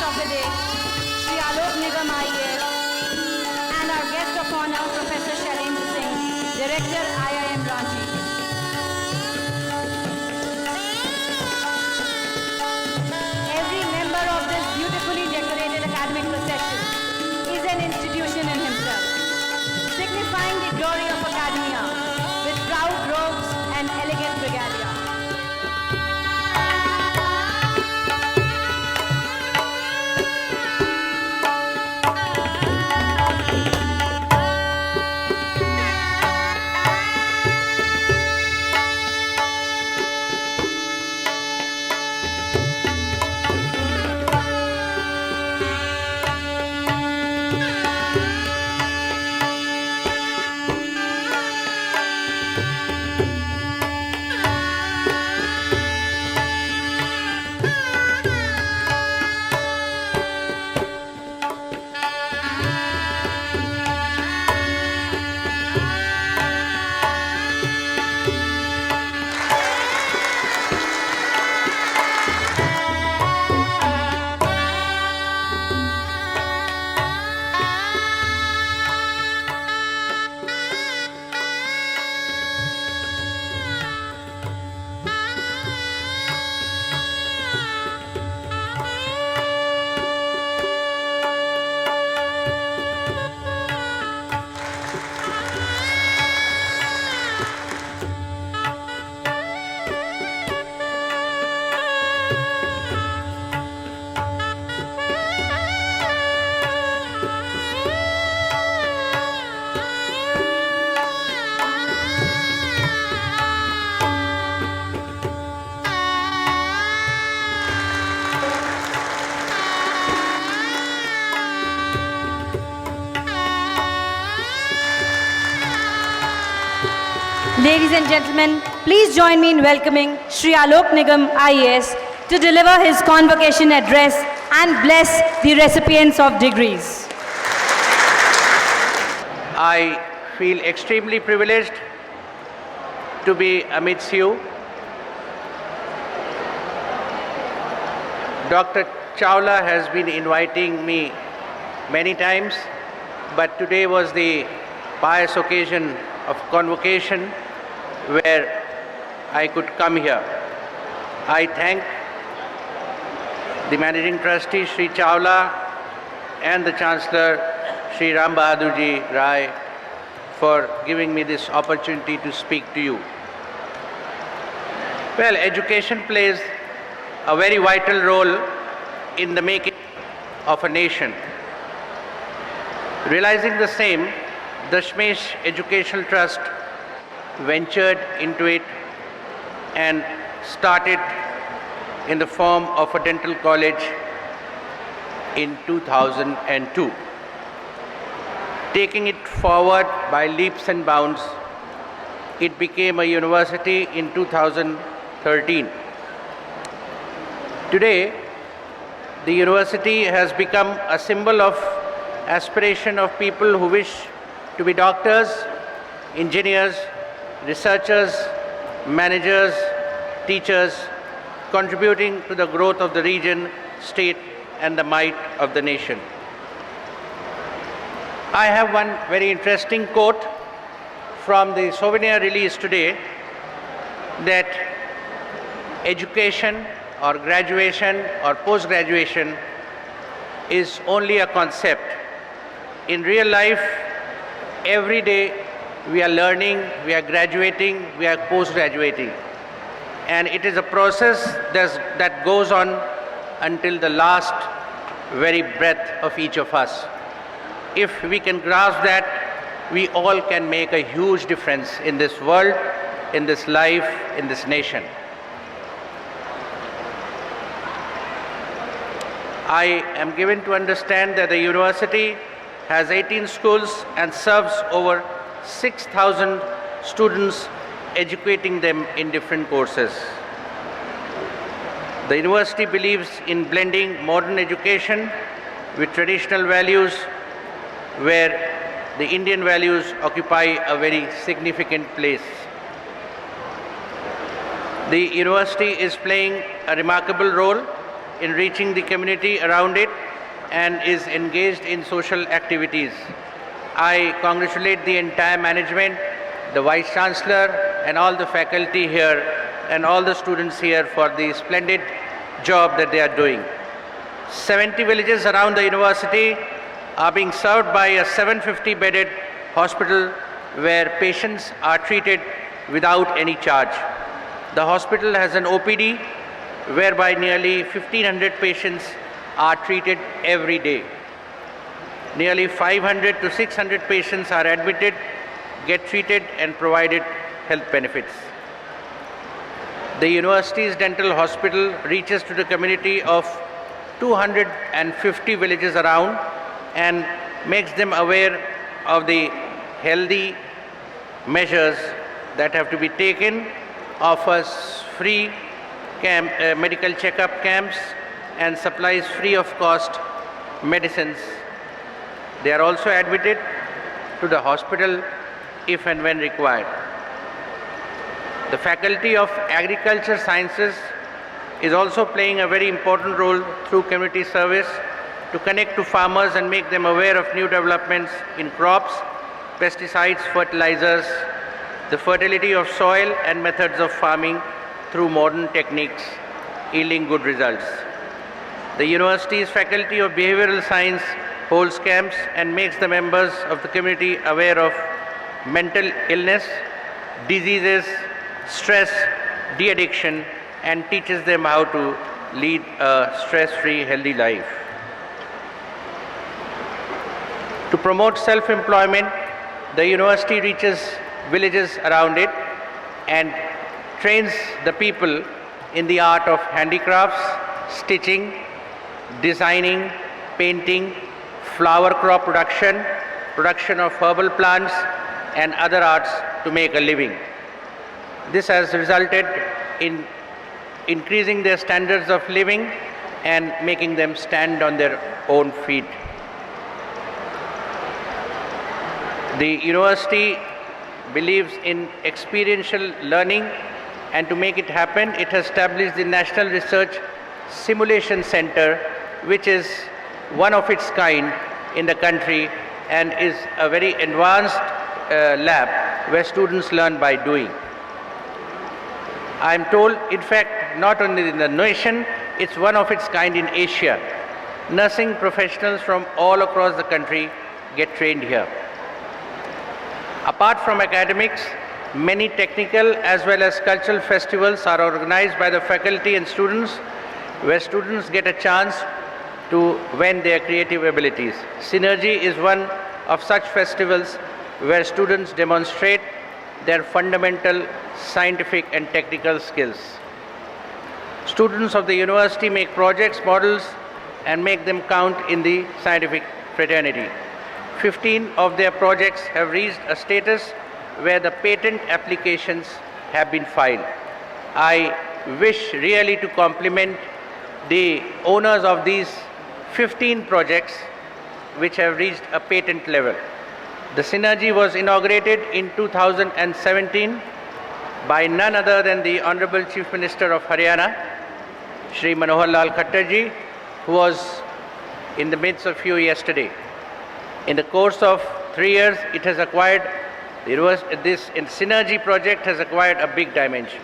of the day, Shri Alok Nigam IAS, and our guest of honor, Professor Shailendra Singh, Director, IIM Ranchi. Every member of this beautifully decorated academic procession is an institution in himself, signifying the glory of academia with proud robes and elegant regalia. Ladies and gentlemen, please join me in welcoming Shri Alok Nigam IAS to deliver his convocation address and bless the recipients of degrees. I feel extremely privileged to be amidst you. Dr. Chawla has been inviting me many times, but today was the pious occasion of convocation where I could come here. I thank the Managing Trustee, Shri Chawla, and the Chancellor, Shri Ram Bahadurji Rai, for giving me this opportunity to speak to you. Well, education plays a very vital role in the making of a nation. Realizing the same, Dashmesh Educational Trust ventured into it and started in the form of a dental college in 2002. Taking it forward by leaps and bounds, it became a university in 2013. Today, the university has become a symbol of aspiration of people who wish to be doctors, engineers, researchers, managers, teachers, contributing to the growth of the region, state, and the might of the nation. I have one very interesting quote from the souvenir release today, that education or graduation or post-graduation is only a concept. In real life, every day we are learning, we are graduating, we are post-graduating. And it is a process that goes on until the last very breath of each of us. If we can grasp that, we all can make a huge difference in this world, in this life, in this nation. I am given to understand that the university has 18 schools and serves over 6,000 students, educating them in different courses. The university believes in blending modern education with traditional values, where the Indian values occupy a very significant place. The university is playing a remarkable role in reaching the community around it and is engaged in social activities. I congratulate the entire management, the Vice Chancellor, and all the faculty here and all the students here for the splendid job that they are doing. 70 villages around the university are being served by a 750-bedded hospital where patients are treated without any charge. The hospital has an OPD whereby nearly 1,500 patients are treated every day. Nearly 500 to 600 patients are admitted, get treated, and provided health benefits. The university's dental hospital reaches to the community of 250 villages around and makes them aware of the healthy measures that have to be taken, offers free medical checkup camps, and supplies free of cost medicines. They are also admitted to the hospital if and when required. The Faculty of Agriculture Sciences is also playing a very important role through community service to connect to farmers and make them aware of new developments in crops, pesticides, fertilizers, the fertility of soil, and methods of farming through modern techniques, yielding good results. The university's Faculty of Behavioral Science holds camps and makes the members of the community aware of mental illness, diseases, stress, de-addiction, and teaches them how to lead a stress-free, healthy life. To promote self-employment, the university reaches villages around it and trains the people in the art of handicrafts, stitching, designing, painting, flower crop production, production of herbal plants, and other arts to make a living. This has resulted in increasing their standards of living and making them stand on their own feet. The university believes in experiential learning, and to make it happen, it has established the National Research Simulation Center, which is one of its kind in the country and is a very advanced lab where students learn by doing. I am told, in fact, not only in the nation, it's one of its kind in Asia. Nursing professionals from all across the country get trained here. Apart from academics, many technical as well as cultural festivals are organized by the faculty and students, where students get a chance to vent their creative abilities. Synergy is one of such festivals where students demonstrate their fundamental scientific and technical skills. Students of the university make projects, models, and make them count in the scientific fraternity. 15 of their projects have reached a status where the patent applications have been filed. I wish really to compliment the owners of these 15 projects which have reached a patent level. The Synergy was inaugurated in 2017 by none other than the Honorable Chief Minister of Haryana, Shri Manohar Lal Khattar ji, who was in the midst of you yesterday. In the course of 3 years, it has acquired, this synergy project has acquired a big dimension.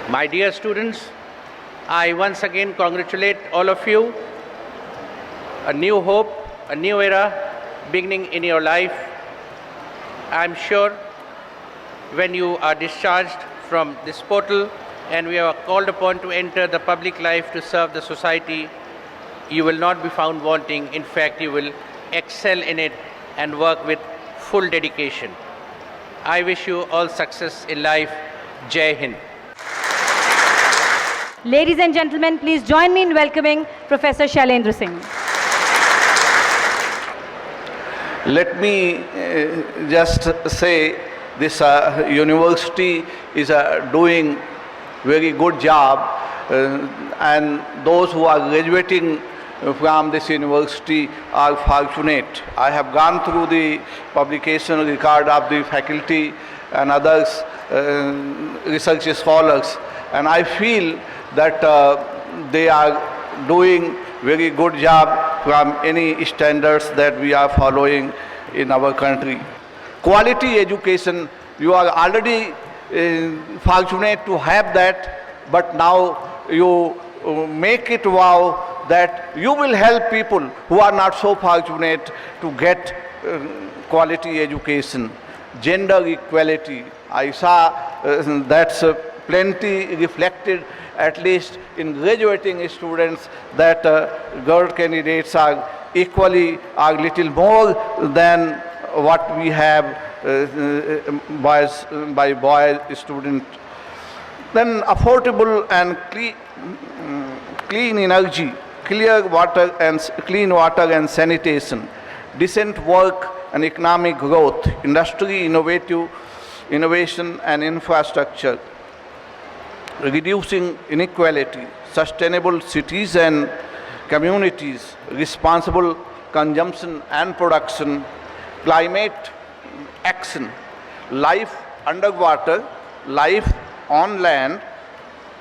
My dear students, I once again congratulate all of you. A new hope, a new era beginning in your life. I am sure when you are discharged from this portal and we are called upon to enter the public life to serve the society, you will not be found wanting. In fact, you will excel in it and work with full dedication. I wish you all success in life. Jai Hind. Ladies and gentlemen, please join me in welcoming Professor Shailendra Singh. Let me just say this university is doing very good job, and those who are graduating from this university are fortunate. I have gone through the publication record of the faculty and others, research scholars, and I feel that they are doing very good job from any standards that we are following in our country. Quality education, you are already fortunate to have that, but now you make it wow that you will help people who are not so fortunate to get quality education. Gender equality, I saw that's plenty reflected, at least in graduating students, that girl candidates are equally, are little more than what we have by boy student. Then affordable and clean energy, clean water and sanitation, decent work and economic growth, industry, innovation and infrastructure, reducing inequality, sustainable cities and communities, responsible consumption and production, climate action, life underwater, life on land,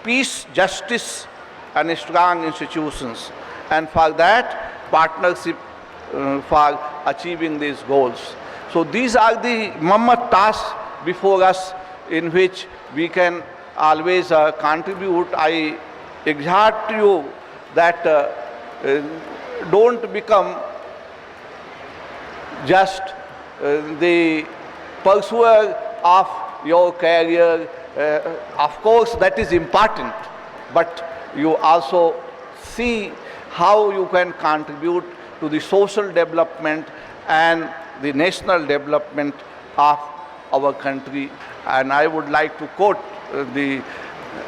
peace, justice and strong institutions, and for that partnership for achieving these goals. So these are the mammoth tasks before us in which we can always contribute. I exhort you that don't become just the pursuer of your career. Of course, that is important, but you also see how you can contribute to the social development and the national development of our country. And I would like to quote the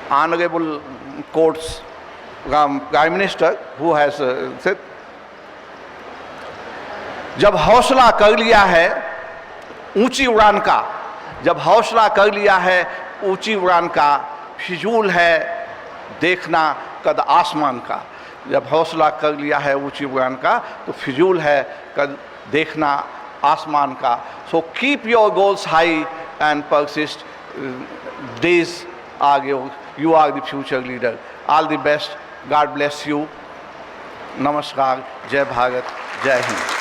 honorable quotes from Prime Minister, who has said, जब हौसला कर लिया है ऊंची उड़ान का, जब हौसला कर लिया है ऊंची उड़ान का, फिजूल है देखना कद आसमान का. जब हौसला कर लिया है ऊंची उड़ान का तो फिजूल है कद देखना आसमान का. So keep your goals high and persist. Days are yours. You are the future leader. All the best. God bless you. Namaskar. Jai Bharat. Jai Hind.